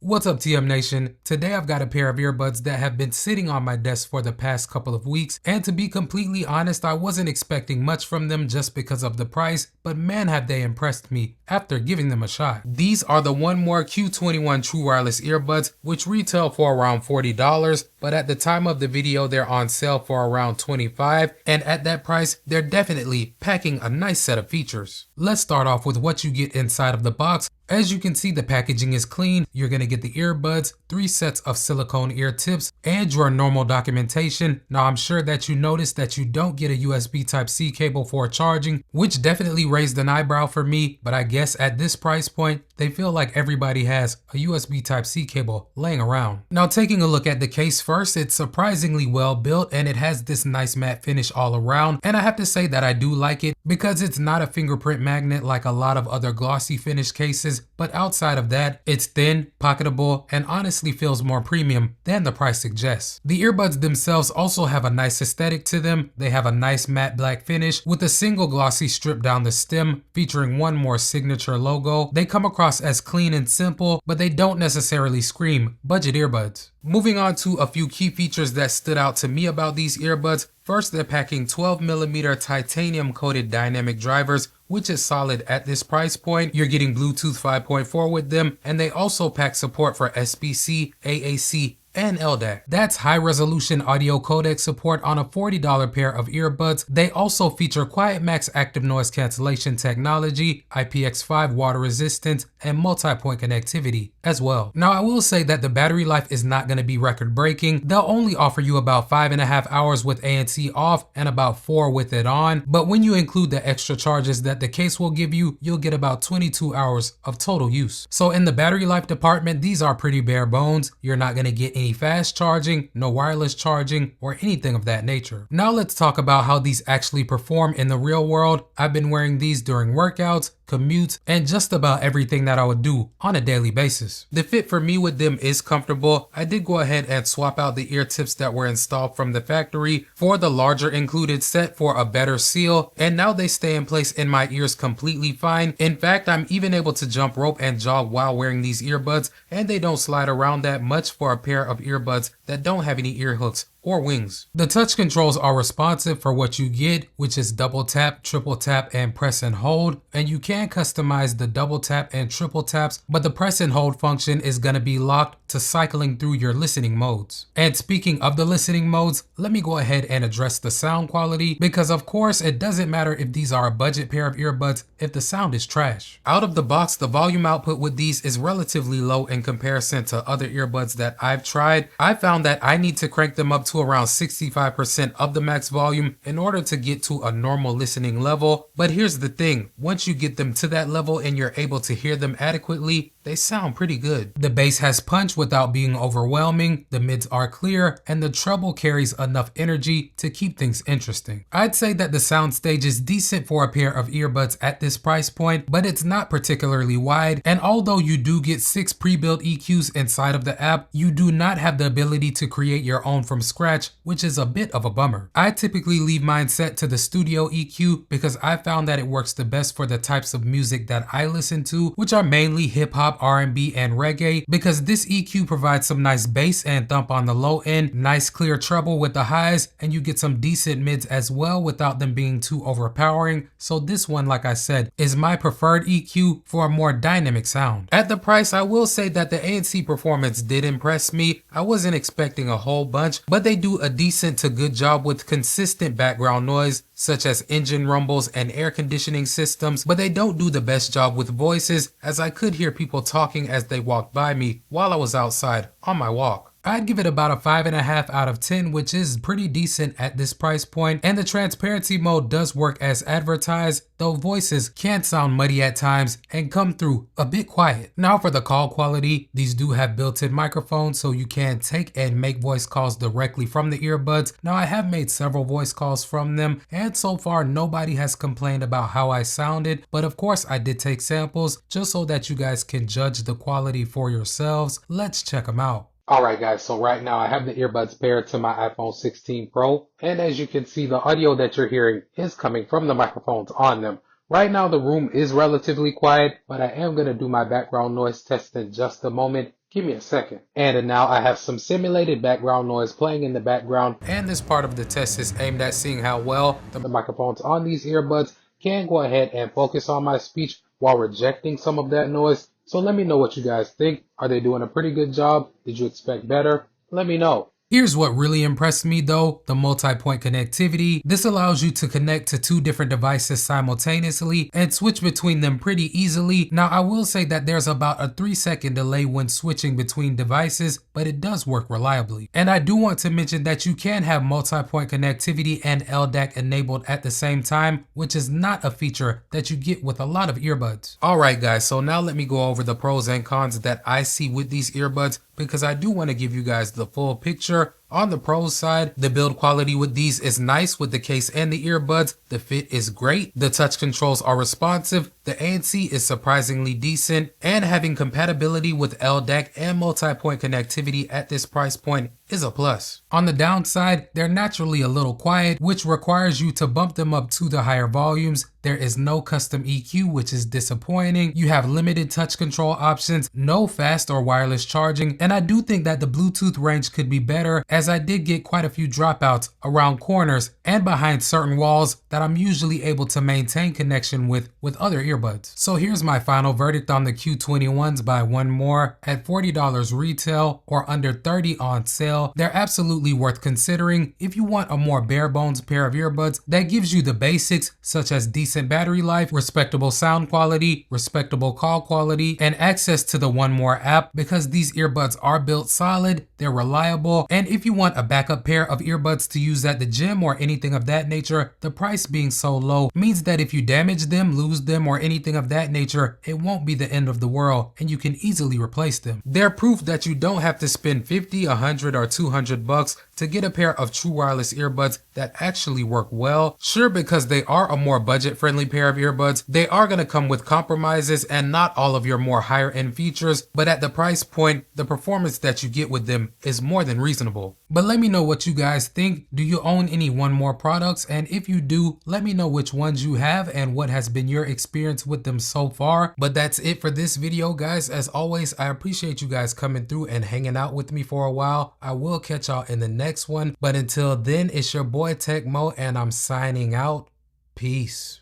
What's up, TM Nation? Today I've got a pair of earbuds that have been sitting on my desk for the past couple of weeks, and to be completely honest, I wasn't expecting much from them just because of the price, but man have they impressed me after giving them a shot. These are the 1MORE Q21 True Wireless Earbuds, which retail for around $40, but at the time of the video they're on sale for around $25, and at that price they're definitely packing a nice set of features. Let's start off with what you get inside of the box. As you can see, the packaging is clean. You're going to get the earbuds, 3 sets of silicone ear tips, and your normal documentation. Now, I'm sure that you noticed that you don't get a USB Type-C cable for charging, which definitely raised an eyebrow for me, but I guess at this price point, they feel like everybody has a USB Type-C cable laying around. Now, taking a look at the case first, it's surprisingly well built and it has this nice matte finish all around, and I have to say that I do like it because it's not a fingerprint magnet like a lot of other glossy finish cases. But outside of that, it's thin, pocketable, and honestly feels more premium than the price suggests. The earbuds themselves also have a nice aesthetic to them. They have a nice matte black finish with a single glossy strip down the stem featuring 1MORE signature logo. They come across as clean and simple, but they don't necessarily scream budget earbuds. Moving on to a few key features that stood out to me about these earbuds. First, they're packing 12mm titanium coated dynamic drivers, which is solid at this price point. You're getting Bluetooth 5.4 with them, and they also pack support for SBC, AAC, and LDAC. That's high resolution audio codec support on a $40 pair of earbuds. They also feature QuietMax Active Noise Cancellation technology, IPX5 water resistance, and multi-point connectivity as well. Now, I will say that the battery life is not going to be record breaking. They'll only offer you about 5.5 hours with ANC off and about 4 with it on, but when you include the extra charges that the case will give you, you'll get about 22 hours of total use. So in the battery life department, these are pretty bare bones. You're not going to get any fast charging, no wireless charging, or anything of that nature. Now let's talk about how these actually perform in the real world. I've been wearing these during workouts, commutes, and just about everything that I would do on a daily basis. The fit for me with them is comfortable. I did go ahead and swap out the ear tips that were installed from the factory for the larger included set for a better seal, and now they stay in place in my ears completely fine. In fact, I'm even able to jump rope and jog while wearing these earbuds, and they don't slide around that much for a pair of earbuds that don't have any ear hooks or wings. The touch controls are responsive for what you get, which is double tap, triple tap, and press and hold, and you can customize the double tap and triple taps, but the press and hold function is going to be locked to cycling through your listening modes. And speaking of the listening modes, let me go ahead and address the sound quality, because of course it doesn't matter if these are a budget pair of earbuds if the sound is trash. Out of the box, the volume output with these is relatively low in comparison to other earbuds that I've tried. I found that I need to crank them up to around 65% of the max volume in order to get to a normal listening level. But here's the thing, once you get them to that level and you're able to hear them adequately, they sound pretty good. The bass has punch without being overwhelming, the mids are clear, and the treble carries enough energy to keep things interesting. I'd say that the soundstage is decent for a pair of earbuds at this price point, but it's not particularly wide, and although you do get 6 pre-built EQs inside of the app, you do not have the ability to create your own from scratch, which is a bit of a bummer. I typically leave mine set to the studio EQ because I found that it works the best for the types of music that I listen to, which are mainly hip-hop, R&B, and reggae, because this EQ provides some nice bass and thump on the low end, nice clear treble with the highs, and you get some decent mids as well without them being too overpowering. So this one, like I said, is my preferred EQ for a more dynamic sound. At the price, I will say that the ANC performance did impress me. I wasn't expecting a whole bunch, but they do a decent to good job with consistent background noise, such as engine rumbles and air conditioning systems, but they don't do the best job with voices, as I could hear people talking as they walked by me while I was outside on my walk. I'd give it about a 5.5 out of 10, which is pretty decent at this price point, and the transparency mode does work as advertised, though voices can sound muddy at times and come through a bit quiet. Now for the call quality, these do have built-in microphones so you can take and make voice calls directly from the earbuds. Now I have made several voice calls from them, and so far nobody has complained about how I sounded, but of course I did take samples just so that you guys can judge the quality for yourselves. Let's check them out. Alright guys, so right now I have the earbuds paired to my iPhone 16 Pro, and as you can see, the audio that you're hearing is coming from the microphones on them. Right now the room is relatively quiet, but I am going to do my background noise test in just a moment. Give me a second. And now I have some simulated background noise playing in the background, and this part of the test is aimed at seeing how well the microphones on these earbuds can go ahead and focus on my speech while rejecting some of that noise. So let me know what you guys think. Are they doing a pretty good job? Did you expect better? Let me know. Here's what really impressed me though, the multi-point connectivity. This allows you to connect to two different devices simultaneously and switch between them pretty easily. Now I will say that there's about a 3-second delay when switching between devices, but it does work reliably. And I do want to mention that you can have multi-point connectivity and LDAC enabled at the same time, which is not a feature that you get with a lot of earbuds. Alright guys, so now let me go over the pros and cons that I see with these earbuds, because I do want to give you guys the full picture. On the pros side, the build quality with these is nice with the case and the earbuds. The fit is great. The touch controls are responsive. The ANC is surprisingly decent, and having compatibility with LDAC and multi-point connectivity at this price point is a plus. On the downside, they're naturally a little quiet, which requires you to bump them up to the higher volumes. There is no custom EQ, which is disappointing. You have limited touch control options, no fast or wireless charging, and I do think that the Bluetooth range could be better, as I did get quite a few dropouts around corners and behind certain walls that I'm usually able to maintain connection with other earbuds. So here's my final verdict on the Q21s by 1MORE at $40 retail or under $30 on sale. They're absolutely worth considering if you want a more bare bones pair of earbuds that gives you the basics such as decent battery life, respectable sound quality, respectable call quality, and access to the 1MORE app, because these earbuds are built solid, they're reliable, and if you want a backup pair of earbuds to use at the gym or anything of that nature, the price being so low means that if you damage them, lose them, or anything of that nature, it won't be the end of the world and you can easily replace them. They're proof that you don't have to spend 50, 100, or 200 bucks to get a pair of true wireless earbuds that actually work well. Sure, because they are a more budget-friendly pair of earbuds, they are going to come with compromises and not all of your more higher-end features, but at the price point, the performance that you get with them is more than reasonable. But let me know what you guys think. Do you own any 1MORE products? And if you do, let me know which ones you have and what has been your experience with them so far. But that's it for this video, guys. As always, I appreciate you guys coming through and hanging out with me for a while. I will catch y'all in the next one, but until then, it's your boy Tech Mo, and I'm signing out. Peace.